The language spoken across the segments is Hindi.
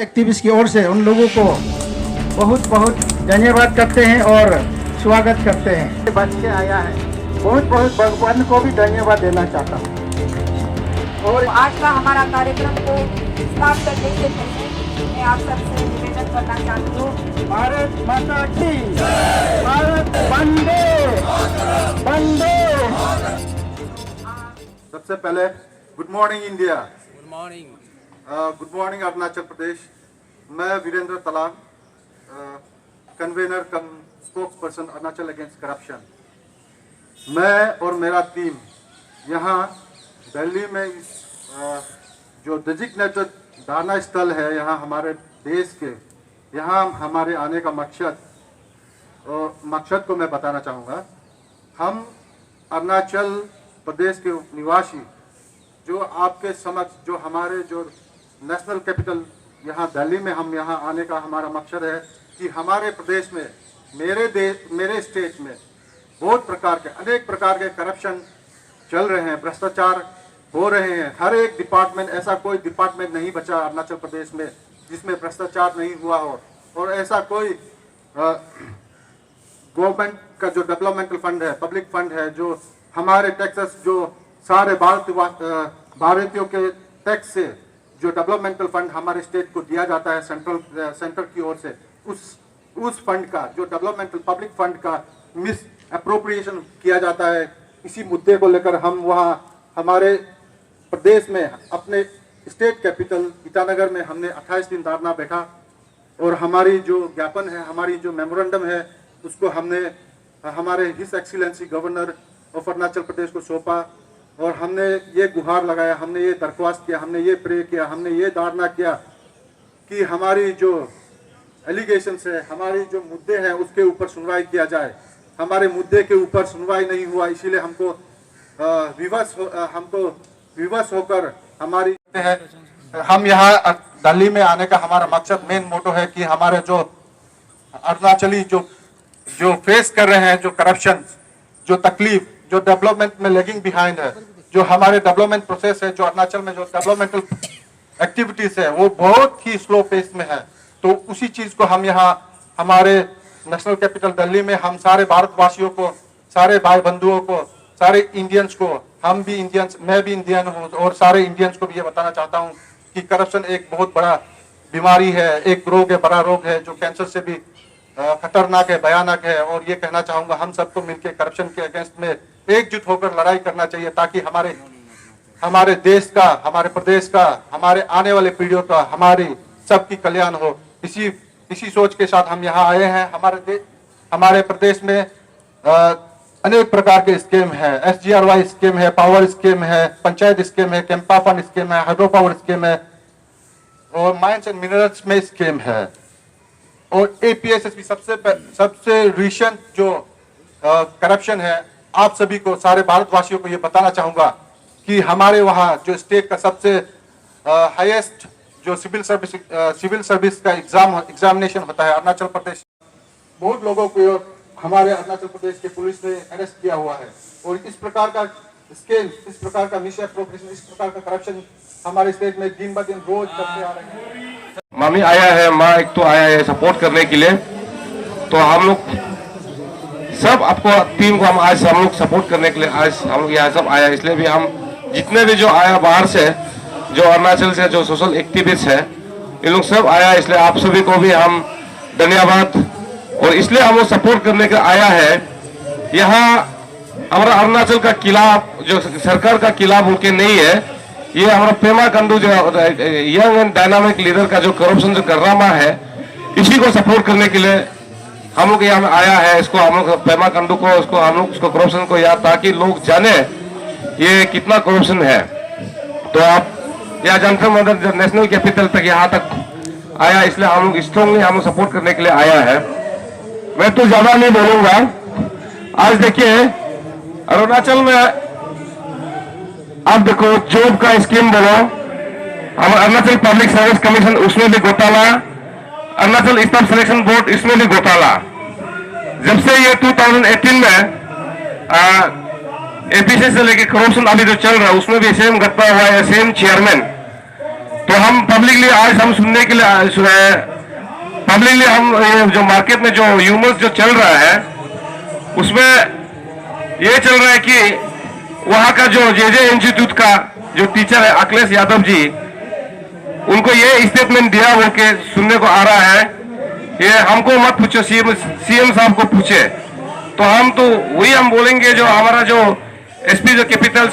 एक्टिविस्ट की ओर से उन लोगों को बहुत बहुत धन्यवाद करते हैं और स्वागत करते हैं। बच के आया है, बहुत बहुत भगवान को भी धन्यवाद देना चाहता हूँ। और आज का हमारा कार्यक्रम को स्टार्ट करने से पहले मैं आप सबसे निवेदन करना चाहती हूँ, भारत माता की, भारत वंदे वंदे। सबसे पहले good morning India, good morning. Good morning Arunachal Pradesh. मैं Virendra Talang, convenor cum spokesperson Arunachal against corruption. मैं और मेरा टीम यहाँ दिल्ली में इस जो डेजिग्नेटेड दाना स्थल है यहाँ हमारे देश के, यहाँ हमारे आने का मकसद को मैं बताना चाहूँगा। हम अरुणाचल प्रदेश के निवासी जो आपके समक्ष जो हमारे जो नेशनल कैपिटल यहाँ दिल्ली में हम यहाँ आने का हमारा मकसद है कि हमारे प्रदेश में मेरे स्टेट में बहुत प्रकार के अनेक प्रकार के करप्शन चल रहे हैं, भ्रष्टाचार हो रहे हैं। हर एक डिपार्टमेंट, ऐसा कोई डिपार्टमेंट नहीं बचा अरुणाचल प्रदेश में जिसमें भ्रष्टाचार नहीं हुआ हो। और ऐसा कोई गवर्नमेंट का जो डेवलपमेंटल फंड है, पब्लिक फंड है, जो हमारे टैक्सेस जो सारे भारतीयों के टैक्स से जो डेवलपमेंटल फंड हमारे स्टेट को दिया जाता है सेंटर की ओर से, उस फंड का जो डेवलपमेंटल पब्लिक फंड का मिस अप्रोप्रिएशन किया जाता है। इसी मुद्दे को लेकर हम वहाँ हमारे प्रदेश में अपने स्टेट कैपिटल ईटानगर में हमने 28 दिन धरना बैठा और हमारी जो ज्ञापन है, हमारी जो मेमोरेंडम है, उसको हमने हमारे his excellency governor of Arunachal Pradesh को सौंपा और हमने ये गुहार लगाया, हमने ये दरख्वास्त किया, हमने ये प्रे किया, हमने ये धारणा किया कि हमारी जो एलिगेशंस है, हमारी जो मुद्दे हैं उसके ऊपर सुनवाई किया जाए। हमारे मुद्दे के ऊपर सुनवाई नहीं हुआ, इसीलिए हमको विवश होकर हमारी हम यहाँ दिल्ली में आने का हमारा मकसद, मेन मोटो है कि हमारे जो अरुणाचली जो फेस कर रहे हैं, जो करप्शन, जो तकलीफ, जो डेवलपमेंट में लेगिंग बिहाइंड है, जो हमारे डेवलपमेंट प्रोसेस है, जो अरुणाचल में जो डेवलपमेंटल एक्टिविटीज है वो बहुत ही स्लो पेस में है। तो उसी चीज को हम यहाँ हमारे नेशनल कैपिटल दिल्ली में हम सारे भारतवासियों को, सारे भाई बंधुओं को, सारे इंडियंस को, हम भी इंडियंस, मैं भी इंडियन हूँ और सारे इंडियंस को भी ये बताना चाहता हूँ कि करप्शन एक बहुत बड़ा बीमारी है, एक रोग है, बड़ा रोग है जो कैंसर से भी खतरनाक है, भयानक है। और ये कहना चाहूंगा हम सबको मिलकर करप्शन के अगेंस्ट में एकजुट होकर लड़ाई करना चाहिए ताकि हमारे देश का, हमारे प्रदेश का, हमारे आने वाले पीढ़ियों का, हमारी सबकी कल्याण हो। इसी सोच के साथ हम यहाँ आए हैं। हमारे प्रदेश में अनेक प्रकार के स्कीम है, SGRY स्कीम है, पावर स्कीम है, पंचायत स्कीम है, कैंपा फंड स्कीम है, हाइड्रो पावर स्कीम है और माइंस एंड मिनरल्स में स्कीम है और APSS सबसे रिसेंट जो करप्शन है। आप सभी को, सारे भारतवासियों को ये बताना चाहूंगा कि हमारे वहाँ जो स्टेट का सबसे हाईएस्ट जो सिविल सर्विस का एग्जामिनेशन होता है अरुणाचल प्रदेश, बहुत लोगों को हमारे अरुणाचल प्रदेश के पुलिस ने अरेस्ट किया हुआ है और इस प्रकार का स्केल, इस प्रकार का मिस एप्रोप्रिएशन, इस प्रकार का करप्शन हमारे स्टेट में दिन ब दिन रोज बढ़ते आ रहे हैं। मामी आया है, माँ एक तो आया है सपोर्ट करने के लिए, तो हम लोग सब आपको टीम को हम लोग सपोर्ट करने के लिए आज हम लोग यहाँ सब आया। इसलिए भी हम जितने भी जो आया बाहर से, जो अरुणाचल से जो सोशल एक्टिविस्ट है, इन लोग सब आया। इसलिए आप सभी को भी हम धन्यवाद। और इसलिए हम लोग सपोर्ट करने के आया है। यहाँ हमारा अरुणाचल का किला जो सरकार का किला बोल के नहीं है, ये हमारा पेमा खांडू जो यंग एंड डायनामिक लीडर का जो करप्शन जो करामा है, इसी को सपोर्ट करने के लिए हम लोग यहाँ आया है। इसको हम लोग पेमा खांडू को, उसको हम लोग उसको करप्शन को याद, ताकि लोग जाने ये कितना करप्शन है। तो आप यहाँ जनता मदद नेशनल कैपिटल तक यहाँ तक आया, इसलिए हम लोग स्ट्रांगली हम लोग सपोर्ट करने के लिए आया है। मैं तो ज्यादा नहीं बोलूंगा। आज देखिए अरुणाचल में आप देखो जॉब का स्कीम बोलो, हम अरुणाचल पब्लिक सर्विस कमीशन उसमें भी घोटाला, अरुणाचल स्टाफ सिलेक्शन बोर्ड इसमें भी घोटाला। जब से ये 2018 में APC से लेके करप्शन अभी जो चल रहा है उसमें भी सेम घटना हुआ है, सेम चेयरमैन। तो हम पब्लिकली आज हम सुनने के लिए पब्लिकली हम ये जो मार्केट में जो ह्यूमर्स जो चल रहा है उसमें ये चल रहा है कि वहां का जो जे इंस्टीट्यूट का जो टीचर है अखिलेश यादव जी, उनको ये स्टेटमेंट दिया वो के सुनने को आ रहा है, ये हमको मत पूछो, सीएम साहब को पूछे। तो हम तो वही हम बोलेंगे जो हमारा जो एसपी जो कैपिटल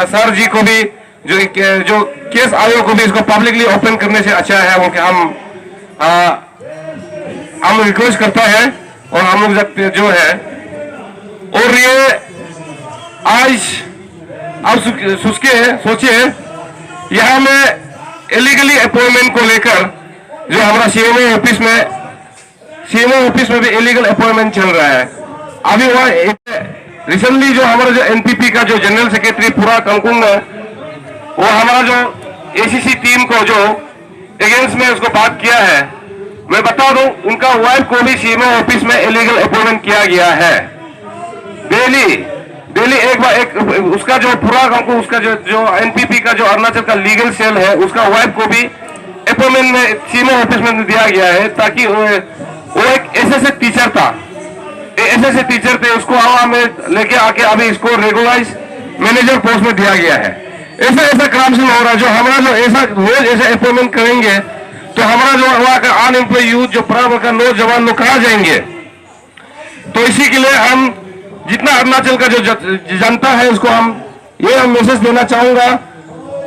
सर जी को भी जो केस आयोग को भी इसको पब्लिकली ओपन करने से अच्छा है, वो हम रिक्वेस्ट करता है। और हम लोग जो है और ये आज आप सोचिए यहाँ में इलीगली अपॉइंटमेंट को लेकर जो हमारा सीएमओ ऑफिस में भी इलीगल अपॉइंटमेंट चल रहा है। अभी वहाँ रिसेंटली जो हमारा जो एनपीपी का जो जनरल सेक्रेटरी पूरा कंकुन है, वो हमारा जो एसीसी टीम को जो अगेंस्ट में उसको बात किया है, मैं बता दूं उनका वाइफ को भी सीएमओ ऑफिस में इलीगल अपॉइंटमेंट किया गया है। डेली एक उसका जो पूरा हमको उसका जो एनपीपी का जो अरुणाचल का लीगल सेल है, उसका वाइफ को भी अपॉइंटमेंट में सीएमओ ऑफिस में दिया गया है, ताकि वो एक एसएसए टीचर था, एसएसए टीचर थे, उसको आवाम में लेके आके अभी इसको रेगुलराइज मैनेजर पोस्ट में दिया गया है। ऐसा करप्शन हो रहा है। जो हमारा जो ऐसा रोज ऐसे अपॉइंटमेंट करेंगे तो हमारा जो वहाँ का अनएम्प्लॉय यूथ जो पढ़ा का नौजवान लोग कहाँ जाएंगे। तो इसी के लिए हम जितना अरुणाचल का जो जनता है उसको हम मैसेज देना चाहूंगा।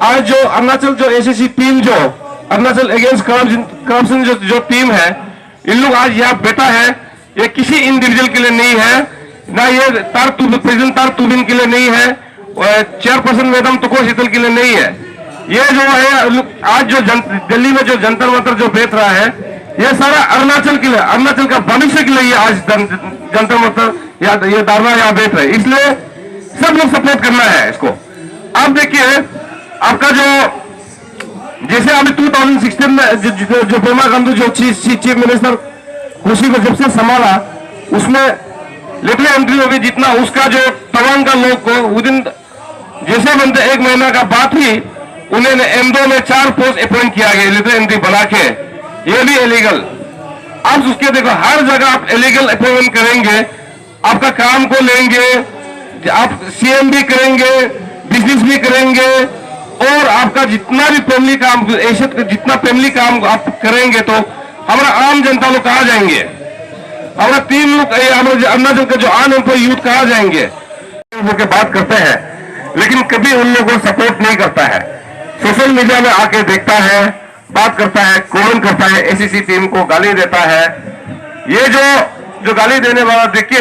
आज जो अरुणाचल जो एसएससी टीम जो अरुणाचल अगेंस्ट करप्शन जो टीम है, इन लोग आज यहाँ बैठा है, ये किसी इंडिविजुअल के लिए नहीं है, ना ये प्रेसिडेंट तार तुबिन के लिए नहीं है, चेयरपर्सन मैडम तुको शीतल के लिए नहीं है। ये जो है आज जो दिल्ली में जो जंतर मंतर जो बैठ रहा है, ये सारा अरुणाचल के लिए, अरुणाचल का भविष्य के लिए आज जंतर मंतर या ये धरना यहाँ बैठ रहे, इसलिए सब लोग सपोर्ट करना है इसको। आप देखिए आपका जो जैसे अभी 2016 में जो पेमा खांडू जो चीफ मिनिस्टर खुशी को जब से संभाला, उसमें लेटर एंट्री होगी जितना उसका जो तवांग का लोग को विदिन जैसे बनते 1 महीना का बाद ही उन्होंने M2 में 4 पोस्ट अपॉइंट किया गया लेटर एंट्री बना के, ये भी इलीगल। आप उसके देखो हर जगह आप इलीगल अपॉइंटमेंट करेंगे, आपका काम को लेंगे, आप सीएम भी करेंगे, बिजनेस भी करेंगे, और आपका जितना भी फैमिली काम जितना फैमिली काम आप करेंगे तो हमारा आम जनता लोग कहाँ जाएंगे, हमारा 3 लोग हमारे अरुणाचल का जो अनएम्प्लॉय यूथ कहाँ जाएंगे। के बात करते हैं लेकिन कभी उन लोगों को सपोर्ट नहीं करता है, सोशल मीडिया में आके देखता है, बात करता है, कमेंट करता है, एसीसी टीम को गाली देता है। ये जो गाली देने वाला देखिए,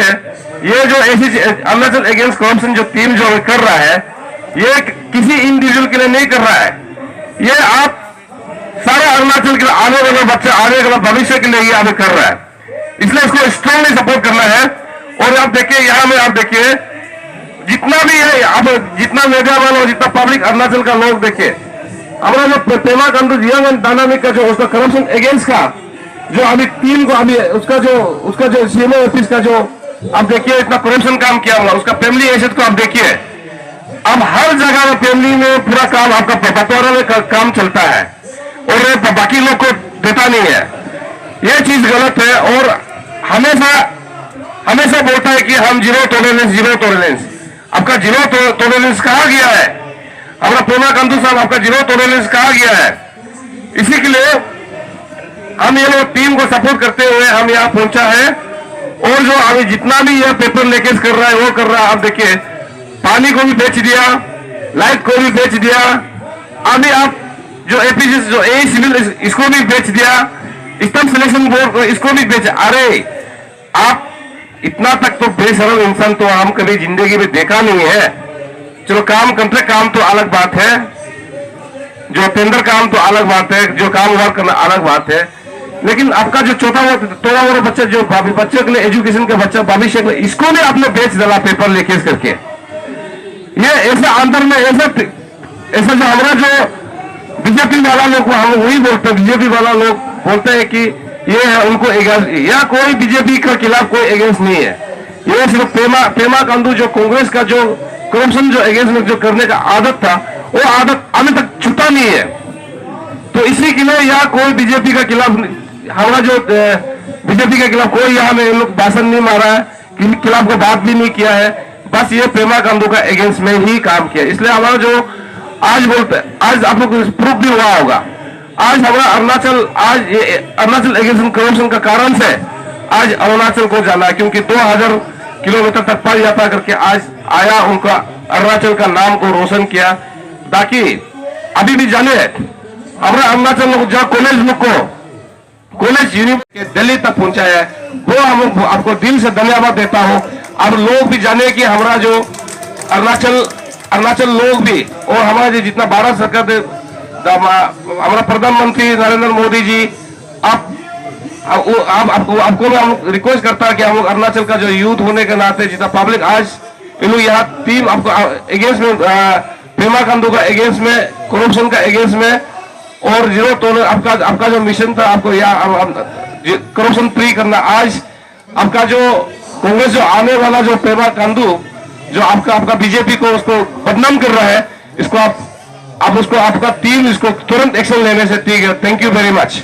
ये जो एसीसी अरुणाचल अगेंस्ट करप्शन जो टीम जो कर रहा है, ये किसी इंडिविजुअल के लिए नहीं कर रहा है, ये आप सारा अरुणाचल के आने वाले बच्चे आने वाले भविष्य के लिए ये अभी कर रहा है, इसलिए इसको स्ट्रांगली सपोर्ट करना है। और आप देखिए यहाँ में, आप देखिए जितना भी है, आप जितना मीडिया वाला जितना पब्लिक अरुणाचल का लोग देखिए, हमारा जो Pema Khandu young and dynamic का जो उसका करप्शन अगेंस्ट का जो अभी टीम को अभी उसका जो सीएमओ ऑफिस का जो आप देखिए इतना करप्शन काम किया हुआ, उसका फैमिली एसेट को आप देखिए, अब हर जगह में फैमिली में पूरा काम आपका बंटवारा में काम चलता है और बाकी लोग को देता नहीं है। यह चीज गलत है और हमेशा बोलता है कि हम जीरो टॉलरेंस। आपका जीरो टॉलरेंस कहा गया है, हमारा पेमा खांडू साहब आपका जीरो टॉलरेंस कहा गया है। इसी के लिए हम ये लोग टीम को सपोर्ट करते हुए हम यहाँ पहुंचा है। और जो अभी जितना भी यह पेपर लीकेज कर रहा है वो कर रहा है, आप देखिए पानी को भी बेच दिया, लाइट को भी बेच दिया, अभी आप जो एपीसी जो ए सिविल इसको भी बेच दिया, स्टाफ सिलेक्शन बोर्ड इसको भी बेच। अरे आप इतना तक तो बेशरम इंसान तो हम कभी जिंदगी में देखा नहीं है। चलो काम कंट्रैक्ट काम तो अलग बात है, जो टेंडर काम तो अलग बात है, जो काम वर्क करना अलग बात है, लेकिन आपका जो थोड़ा बड़ा बच्चा जो बच्चे के लिए एजुकेशन का बच्चा भविष्य के लिए, इसको भी आपने बेच डाला पेपर लीकेज करके। ये ऐसा अंदर में ऐसा जो हमारा जो बीजेपी वाला लोग हम वही बोलते हैं, बीजेपी वाला लोग बोलते हैं कि ये है उनको या कोई बीजेपी के खिलाफ कोई अगेंस्ट नहीं है, ये सिर्फ पेमा खांडू जो कांग्रेस का जो करप्शन जो अगेंस्ट में जो करने का आदत था, वो आदत अभी तक छूटा नहीं है। तो इसी के लिए यहाँ कोई बीजेपी का खिलाफ, हमारा जो बीजेपी के खिलाफ कोई यहाँ में लोग भाषण नहीं मारा है, खिलाफ को बात भी नहीं किया है, बस ये पेमा खांडू का अगेंस्ट में ही काम किया। इसलिए हमारा जो आज बोलते, आज आप लोग प्रूफ भी हुआ होगा, आज हमारा अरुणाचल, आज ये अरुणाचल अगेंस्ट करप्शन का कारण से आज अरुणाचल को जाना है, क्योंकि 2000 किलोमीटर तक पद यात्रा करके आज आया, उनका अरुणाचल का नाम को रोशन किया। ताकि अभी भी जाने हमारा अरुणाचल लोग जहाँ कॉलेज लोग को, कॉलेज यूनिवर्सिटी दिल्ली तक पहुंचाया है, वो हम आपको दिल से धन्यवाद देता हूं। अब लोग भी जाने कि हमारा जो अरुणाचल लोग भी, और हमारा जो जितना भारत सरकार, हमारा प्रधानमंत्री नरेंद्र मोदी जी, आपको मैं रिक्वेस्ट करता है कि हम लोग अरुणाचल का जो यूथ होने के नाते जितना पब्लिक आज इन लोग यहाँ टीम आपको अगेंस्ट में, पेमा खांडू का अगेंस्ट में, करप्शन का अगेंस्ट में, और जीरो टॉलरेंस आपका जो मिशन था, आपको यहाँ करप्शन फ्री करना, आज आपका जो कांग्रेस जो आने वाला जो पेमा खांडू जो आपका बीजेपी को उसको बदनाम कर रहा है, इसको आप उसको आपका टीम इसको तुरंत एक्शन लेने से ठीक है। Thank you very much.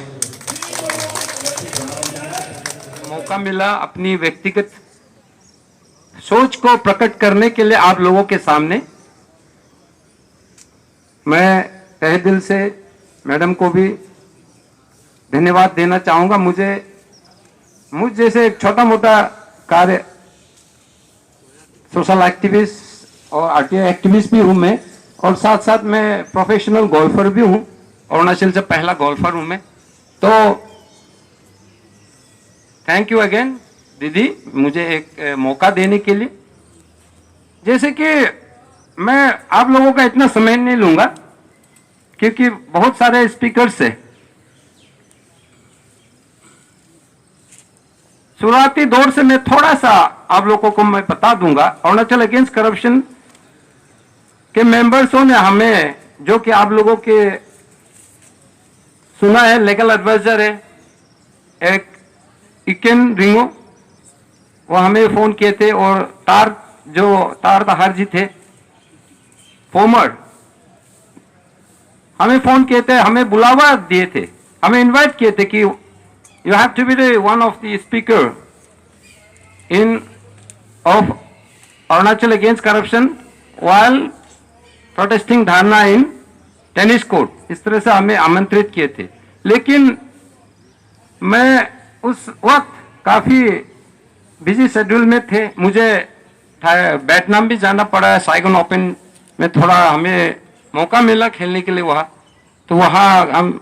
मौका मिला अपनी व्यक्तिगत सोच को प्रकट करने के लिए आप लोगों के सामने। मैं तहे दिल से मैडम को भी धन्यवाद देना चाहूंगा। मुझ जैसे एक छोटा मोटा कार्य, सोशल एक्टिविस्ट और आरटीआई एक्टिविस्ट भी हूं मैं, और साथ साथ मैं प्रोफेशनल गोल्फर भी हूं, अरुणाचल से पहला गोल्फर हूं मैं। तो थैंक यू अगेन दीदी, मुझे एक मौका देने के लिए। जैसे कि मैं आप लोगों का इतना समय नहीं लूंगा, क्योंकि बहुत सारे स्पीकर्स है। शुरुआती दौर से मैं थोड़ा सा आप लोगों को मैं बता दूंगा। अरुणाचल अगेंस्ट करप्शन के मेंबर्सों ने हमें, जो कि आप लोगों के सुना है, लीगल एडवाइजर है एक इकेन रिंगो, वो हमें फोन किए थे, और तार हरजी थे फॉर्मर, हमें फोन किए थे, हमें बुलावा दिए थे, हमें इनवाइट किए थे कि you have to be the one of the speaker in of Arunachal against corruption while protesting धरना इन टेनिस कोर्ट, इस तरह से हमें आमंत्रित किए थे। लेकिन मैं उस वक्त काफी बिजी शेड्यूल में थे, मुझे वियतनाम भी जाना पड़ा, साइगन ओपन में थोड़ा हमें मौका मिला खेलने के लिए वहाँ, तो वहाँ हम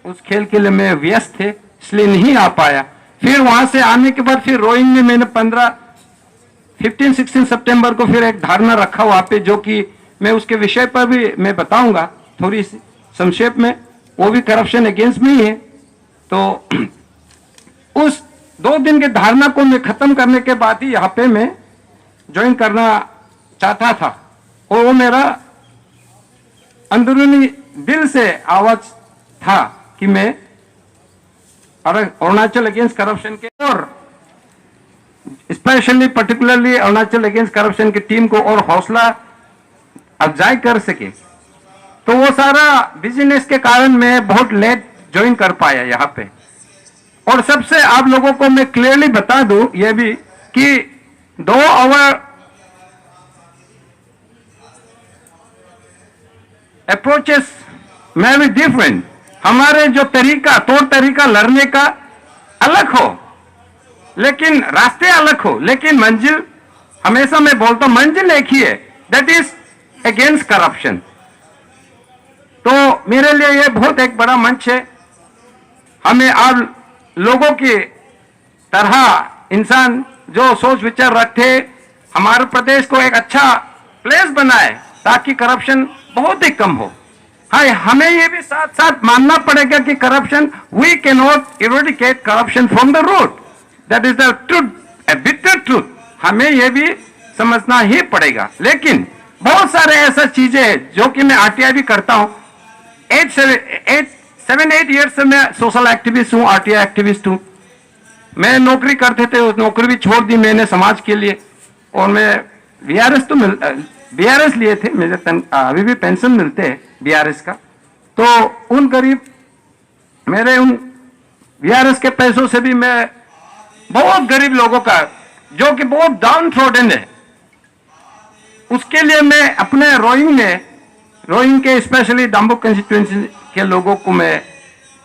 उस खेल के लिए मैं व्यस्त थे, इसलिए नहीं आ पाया। फिर वहां से आने के बाद फिर रोइंग में मैंने 15-16 सितंबर को फिर एक धारणा रखा वहां पे, जो कि मैं उसके विषय पर भी मैं बताऊंगा थोड़ी सी संक्षेप में, वो भी करप्शन अगेंस्ट में ही है। तो उस 2 दिन के धारणा को मैं खत्म करने के बाद ही यहाँ पे मैं ज्वाइन करना चाहता था, और वो मेरा अंदरूनी दिल से आवाज था कि मैं अरुणाचल अगेंस्ट करप्शन के, और specially particularly Arunachal against corruption की टीम को और हौसला अफजाई कर सके। तो वो सारा बिजनेस के कारण मैं बहुत लेट ज्वाइन कर पाया यहाँ पे। और सबसे आप लोगों को मैं क्लियरली बता दूं ये भी कि 2 आवर अप्रोचेस में भी डिफरेंट, हमारे जो तौर तरीका लड़ने का अलग हो, लेकिन रास्ते अलग हो, लेकिन मंजिल, हमेशा मैं बोलता हूं मंजिल एक ही है, दैट इज अगेंस्ट करप्शन। तो मेरे लिए ये बहुत एक बड़ा मंच है। हमें आप लोगों की तरह इंसान जो सोच विचार रखते, हमारे प्रदेश को एक अच्छा प्लेस बनाए ताकि करप्शन बहुत ही कम हो। हाँ, हमें ये भी साथ साथ मानना पड़ेगा कि corruption, we can not eradicate corruption from the root, that is the truth, a bitter truth. हमें ये भी समझना ही पड़ेगा। लेकिन बहुत सारे ऐसा चीजें हैं जो कि मैं आरटीआई भी करता हूं, 7-8 ईयर्स से मैं सोशल एक्टिविस्ट हूं, आरटीआई एक्टिविस्ट हूं। मैं नौकरी करते थे, उस नौकरी भी छोड़ दी मैंने समाज के लिए, और मैं बीआरएस लिए थे, मुझे अभी भी पेंशन मिलते हैं बीआरएस का। तो उन गरीब मेरे उन वीआरएस के पैसों से भी मैं बहुत गरीब लोगों का जो कि बहुत डाउन ट्रोडन है, उसके लिए मैं अपने रोइंग के स्पेशली डम्बुक कंस्टिट्यूएंसी के लोगों को मैं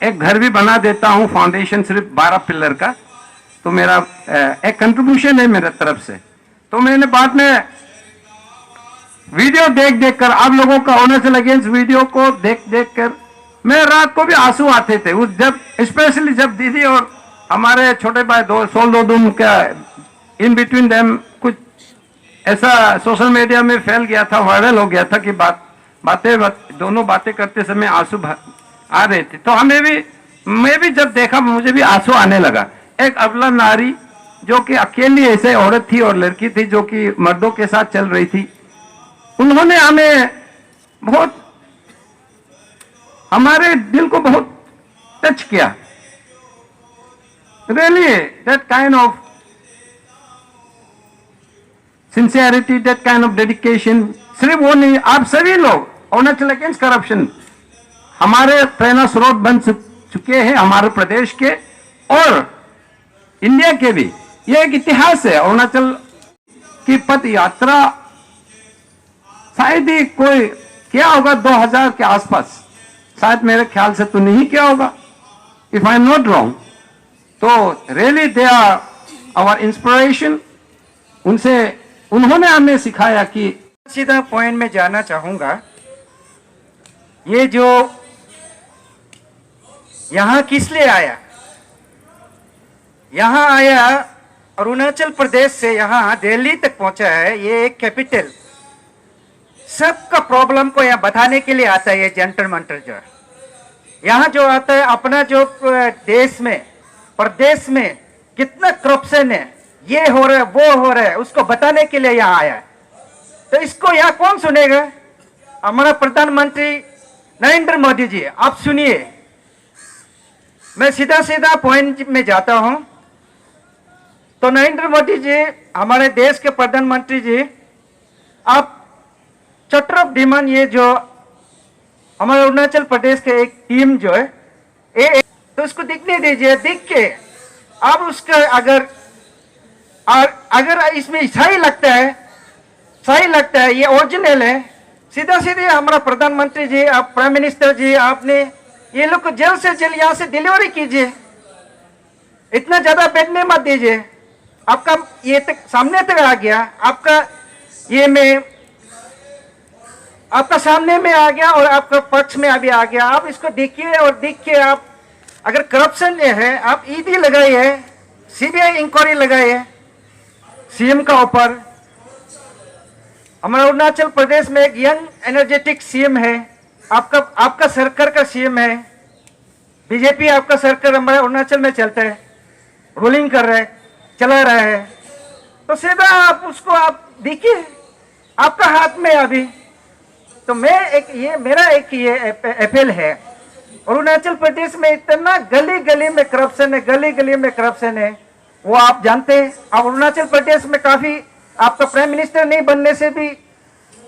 एक घर भी बना देता हूं, फाउंडेशन सिर्फ 12 पिलर का। तो मेरा एक कंट्रीब्यूशन है मेरे तरफ से। तो मैंने बाद में वीडियो देख कर आप लोगों का अरुणाचल अगेंस्ट वीडियो को देख कर मैं रात को भी आंसू आते थे उस जब स्पेशली जब दीदी और हमारे छोटे भाई सोलदोदुम का इन बिटवीन देम कुछ ऐसा सोशल मीडिया में फैल गया था, वायरल हो गया था कि दोनों बातें करते समय आंसू आ रहे थे। तो मैं भी जब देखा मुझे भी आंसू आने लगा। एक अबला नारी जो कि अकेली ऐसे औरत थी और लड़की थी जो कि मर्दों के साथ चल रही थी, उन्होंने हमारे दिल को बहुत टच किया। Really that kind of sincerity, that kind of dedication, सिर्फ वो नहीं, आप सभी लोग अरुणाचल अगेंस्ट करप्शन हमारे प्रेरणा स्रोत बन चुके हैं, हमारे प्रदेश के और इंडिया के भी। ये एक इतिहास है। अरुणाचल की पद यात्रा शायद ही कोई क्या होगा 2000 के आसपास, शायद मेरे ख्याल से तो नहीं किया होगा, if I am not wrong. तो really they are our inspiration. उन्होंने हमें सिखाया कि सीधा पॉइंट में जाना चाहूंगा। ये जो यहां किस लिए आया, यहां आया अरुणाचल प्रदेश से यहां दिल्ली तक पहुंचा है। ये एक कैपिटल, सबका प्रॉब्लम को यहाँ बताने के लिए आता है। ये जंतर मंतर जो है यहाँ जो आता है, अपना जो देश में प्रदेश में कितना करप्शन है, ये हो रहा है वो हो रहा है, उसको बताने के लिए यहाँ आया है। तो इसको यहाँ कौन सुनेगा? हमारा प्रधानमंत्री नरेंद्र मोदी जी। आप सुनिए, मैं सीधा सीधा पॉइंट में जाता हूं। तो नरेंद्र मोदी जी हमारे देश के प्रधानमंत्री जी, आप चार्टर ऑफ डिमांड, ये जो हमारे अरुणाचल प्रदेश के एक टीम जो है तो उसको दिखने दीजिए। दिख के आप उसका अगर इसमें सही लगता है ये ओरिजिनल है, सीधा सीधे हमारा प्रधानमंत्री जी, आप प्राइम मिनिस्टर जी, आपने ये लोग को जल्द से जल्द यहाँ से डिलीवरी कीजिए। इतना ज्यादा बैठने मत दीजिए। आपका ये तक सामने तक आ गया, आपका सामने में आ गया और आपका पक्ष में अभी आ गया। आप इसको देखिए और देख के आप अगर करप्शन है, आप ईडी लगाइए, सीबीआई इंक्वायरी लगाइए सीएम का ऊपर। हमारा अरुणाचल प्रदेश में एक यंग एनर्जेटिक सीएम है, आपका सरकार का सीएम है, बीजेपी आपका सरकार हमारे अरुणाचल में चलता है, रूलिंग कर रहा है, चला रहा है। तो सीधा आप उसको आप देखिए, आपका हाथ में अभी। तो मेरा एक अपील है, अरुणाचल प्रदेश में इतना गली गली में करप्शन है, वो आप जानते हैं। आप अरुणाचल प्रदेश में काफी, आपका प्राइम मिनिस्टर नहीं बनने से भी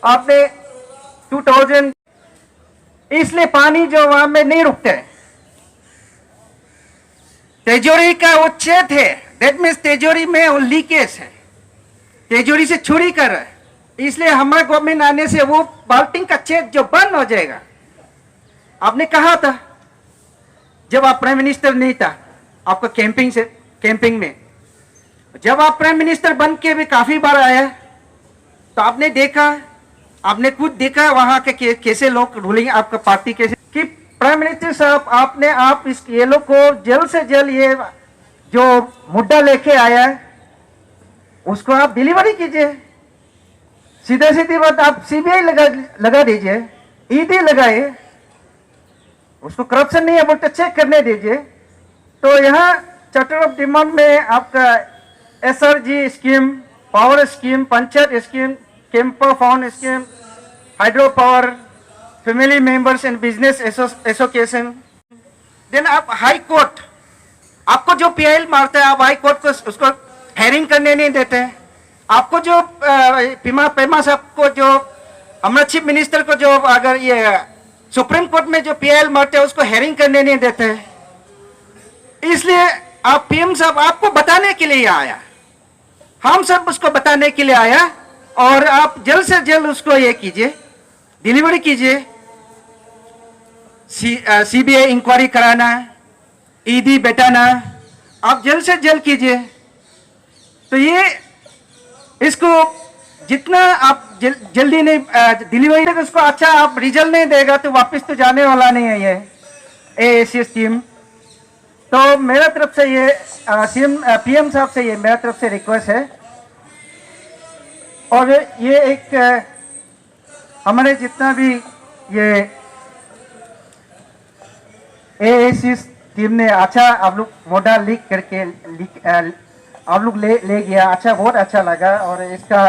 आपने 2000, इसलिए पानी जो वहां में नहीं रुकता है। तिजोरी का वो छेद है, दैट मीन्स तिजोरी में वो लीकेज है, तिजोरी से चोरी कर रहा है। इसलिए हमारा गवर्नमेंट आने से वो बाल्टिंग का छेद जो बंद हो जाएगा। आपने कहा था जब आप प्राइम मिनिस्टर नहीं था, आपका कैंपिंग में जब आप प्राइम मिनिस्टर बन के भी काफी बार आया, तो आपने खुद देखा वहां के कैसे लोग रूलिंग, आपका पार्टी कैसे, कि प्राइम मिनिस्टर साहब आप ये लोग को जल्द से जल्द ये जो मुद्दा लेके आया है उसको आप डिलीवरी कीजिए। सीधी बात, आप सीबीआई लगा दीजिए, ईडी लगाए, उसको करप्शन नहीं है बोलते चेक करने दीजिए। तो यहाँ चार्टर ऑफ डिमांड में आपका SRG scheme, power scheme, panchayat scheme, camper found scheme, hydro power, family members and business association. Then आप हाई कोर्ट, आपको जो पीआईएल मारता है, आप हाई कोर्ट को उसको हेयरिंग करने नहीं देते हैं। आपको जो पेमा साहब को, जो हमारा चीफ मिनिस्टर को जो अगर ये सुप्रीम कोर्ट में जो पीआईएल मरते हैं उसको हेयरिंग करने नहीं देते हैं। इसलिए आप पीएम साहब आपको बताने के लिए आया, हम सब उसको बताने के लिए आया, और आप जल्द से जल्द उसको ये कीजिए, डिलीवरी कीजिए। सीबीआई इंक्वायरी कराना है, ईडी बैठाना, आप जल्द से जल्द कीजिए। तो ये इसको जितना आप जल्दी नहीं डिलीवरी तक उसको अच्छा आप रिजल्ट नहीं देगा तो वापस तो जाने वाला नहीं है ये एएसीएस टीम। तो मेरा तरफ से ये पीएम साहब से ये मेरा तरफ से रिक्वेस्ट है, और ये एक हमारे जितना भी ये एएसीएस टीम ने अच्छा आप लोग मोडा लीक करके आप लोग ले गया, अच्छा, बहुत अच्छा लगा। और इसका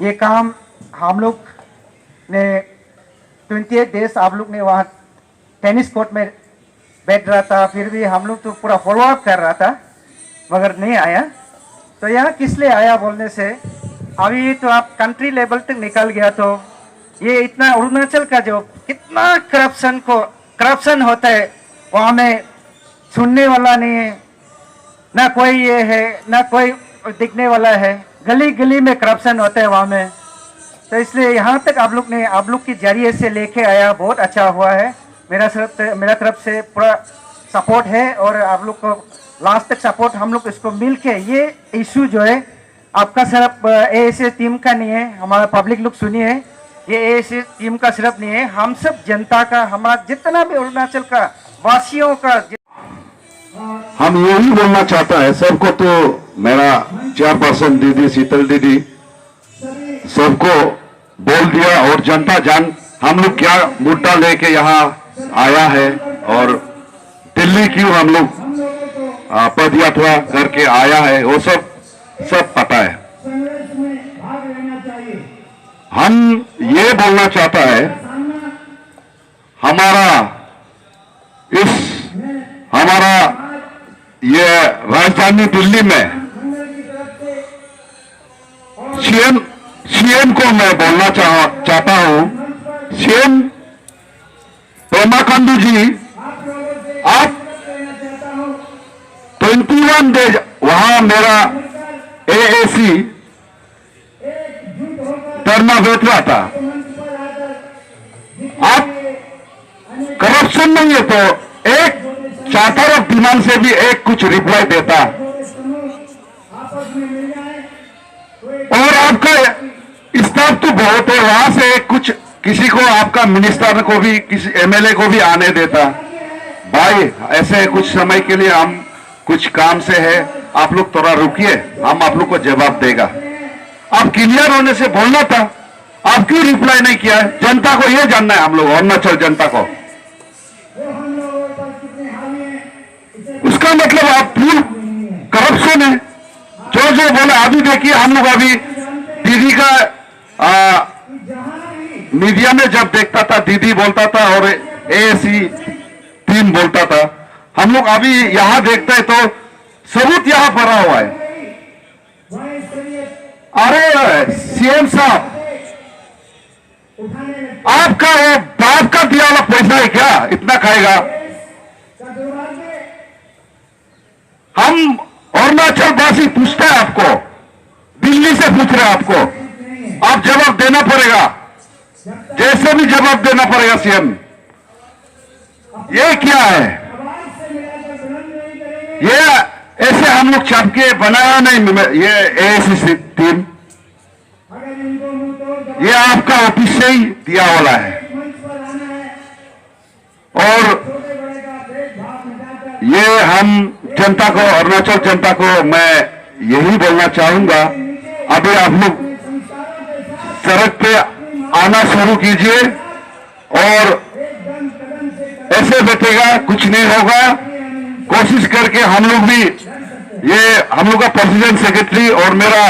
ये काम हम लोग ने 28 डेज आप लोग ने वहाँ टेनिस कोर्ट में बैठ रहा था, फिर भी हम लोग तो पूरा फॉलो अप कर रहा था मगर नहीं आया। तो यहाँ किस लिए आया बोलने से, अभी तो आप कंट्री लेवल तक निकल गया, तो ये इतना अरुणाचल का जो कितना करप्शन होता है वहाँ में सुनने वाला नहीं है, ना कोई ये है ना कोई दिखने वाला है, गली गली में करप्शन होता है वहाँ में। तो इसलिए यहाँ तक आप लोग के जरिए से लेके आया, बहुत अच्छा हुआ है। मेरा तरफ से पूरा सपोर्ट है, और आप लोग को लास्ट तक सपोर्ट हम लोग इसको मिल के, ये इशू जो है आपका सिर्फ एएसीएस टीम का नहीं है, हमारा पब्लिक लोग सुनिए, ये एएसीएस टीम का सिर्फ नहीं है, हम सब जनता का, हमारा जितना भी अरुणाचल का वासियों का। हम यही बोलना चाहता है सबको, तो मेरा चेयरपर्सन दीदी शीतल दीदी सबको बोल दिया, और जनता जान हम लोग क्या मुद्दा लेके यहाँ आया है, और दिल्ली क्यों हम लोग पद यात्रा करके आया है, वो सब पता है। हम ये बोलना चाहता है, हमारा ये राजधानी दिल्ली में सीएम को मैं बोलना चाहता हूं, सीएम पेमा खांडू जी, आप 21 डेज वहां मेरा एएसी धरना बैठ रहा था, आप करप्शन नहीं है तो एक चार्टर ऑफ डिमांड से भी एक कुछ रिप्लाई देता, और आपका स्टाफ तो बहुत है, वहां से कुछ किसी को आपका मिनिस्टर को भी किसी एमएलए को भी आने देता। भाई ऐसे कुछ समय के लिए हम कुछ काम से है, आप लोग थोड़ा रुकिए, हम आप लोग को जवाब देगा। आप क्लियर होने से बोलना था, आप क्यों रिप्लाई नहीं किया है? जनता को यह जानना है, हम लोग अरुणाचल जनता को। उसका मतलब आप फुल करप्शन है, जो बोले। अभी देखिए हम लोग अभी दीदी का मीडिया में जब देखता था, दीदी बोलता था और एएसी टीम बोलता था, हम लोग अभी यहां देखते हैं तो सबूत यहां पड़ा हुआ है। अरे सीएम साहब, आपका वो बाप का दिया हुआ पैसा है क्या इतना खाएगा? हम अरुणाचल वासी पूछते हैं आपको, दिल्ली से पूछ रहे हैं आपको, आप जवाब देना पड़ेगा, जैसे भी जवाब देना पड़ेगा सीएम। ये क्या है? ये ऐसे हम लोग चाप के बनाया नहीं, ये एएसी टीम, ये आपका ऑफिस से ही दिया वाला है। और ये हम जनता को, अरुणाचल जनता को मैं यही बोलना चाहूंगा, अभी आप लोग सड़क पे आना शुरू कीजिए, और ऐसे बैठेगा कुछ नहीं होगा। कोशिश करके हम लोग भी, ये हम लोग का प्रेसिडेंट सेक्रेटरी और मेरा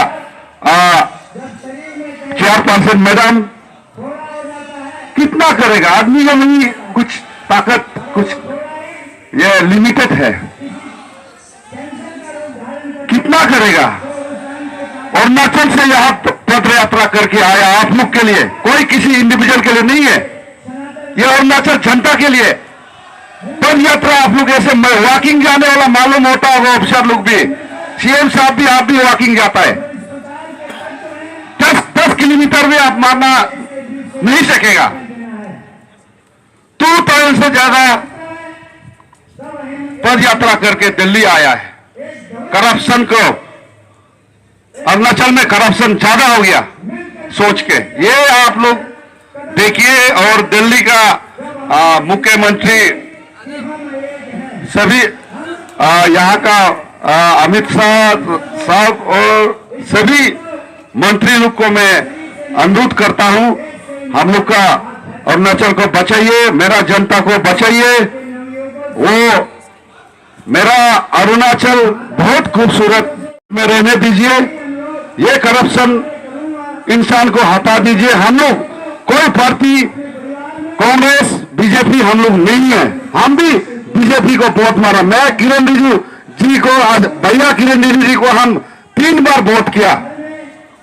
चेयरपर्सन मैडम कितना करेगा, आदमी का नहीं कुछ ताकत, कुछ ये लिमिटेड है, कितना करेगा। अरुणाचल से यहाँ पद यात्रा करके आया आप लोग के लिए, कोई किसी इंडिविजुअल के लिए नहीं है, ये अरुणाचल जनता के लिए पद यात्रा आप लोग ऐसे वॉकिंग जाने वाला मालूम होता होगा ऑफिसर लोग भी, सीएम साहब भी, आप भी वॉकिंग जाता है, 10 किलोमीटर भी आप मारना नहीं सकेगा। 2000 से ज्यादा पद यात्रा करके दिल्ली आया है। करप्शन को, अरुणाचल में करप्शन ज्यादा हो गया सोच के, ये आप लोग देखिए। और दिल्ली का मुख्यमंत्री सभी यहाँ का अमित शाह साहब और सभी मंत्री लोग को मैं अनुरोध करता हूं, हम लोग का अरुणाचल को बचाइए, मेरा जनता को बचाइए। वो मेरा अरुणाचल बहुत खूबसूरत में रहने दीजिए, ये करप्शन इंसान को हटा दीजिए। हम लोग कोई पार्टी, कांग्रेस, बीजेपी हम लोग नहीं है, हम भी बीजेपी को वोट मारा। मैं किरण रिजिजू जी को, आज भैया किरण रिजिजू जी को हम 3 बार वोट किया,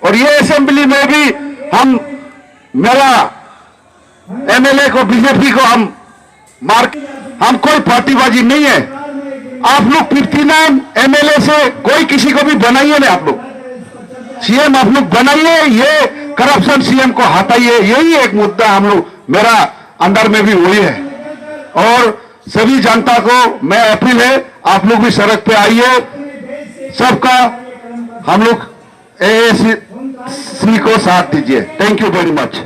और ये असेंबली में भी हम, मेरा एमएलए को, बीजेपी को हम हम कोई पार्टीबाजी नहीं है। आप लोग 59 एमएलए से कोई किसी को भी बनाइए ना, आप लोग सीएम आप लोग बनाइए, ये करप्शन सीएम को हटाइए, यही एक मुद्दा हम लोग, मेरा अंदर में भी वही है। और सभी जनता को मैं अपील है, आप लोग भी सड़क पे आइए, सबका हम लोग एएसी को साथ दीजिए। Thank you very much.